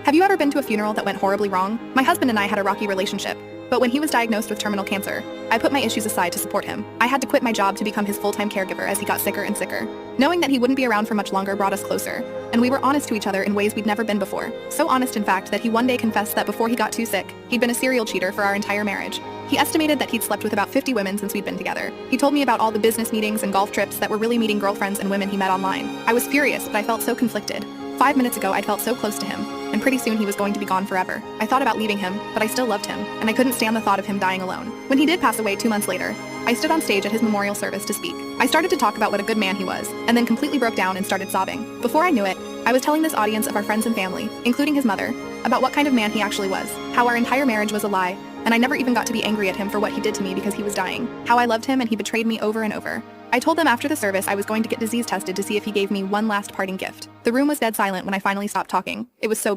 Have you ever been to a funeral that went horribly wrong? My husband and I had a rocky relationship, but when he was diagnosed with terminal cancer, I put my issues aside to support him. I had to quit my job to become his full-time caregiver as he got sicker and sicker. Knowing that he wouldn't be around for much longer brought us closer, and we were honest to each other in ways we'd never been before. So honest, in fact, that he one day confessed that before he got too sick, he'd been a serial cheater for our entire marriage. He estimated that he'd slept with about 50 women since we'd been together. He told me about all the business meetings and golf trips that were really meeting girlfriends and women he met online. I was furious, but I felt so conflicted. 5 minutes ago, I'd felt so close to him, and pretty soon he was going to be gone forever. I thought about leaving him, but I still loved him, and I couldn't stand the thought of him dying alone. When he did pass away 2 months later, I stood on stage at his memorial service to speak. I started to talk about what a good man he was, and then completely broke down and started sobbing. Before I knew it, I was telling this audience of our friends and family, including his mother, about what kind of man he actually was, how our entire marriage was a lie, and I never even got to be angry at him for what he did to me because he was dying, how I loved him and he betrayed me over and over. I told them after the service I was going to get disease tested to see if he gave me one last parting gift. The room was dead silent when I finally stopped talking. It was so bad.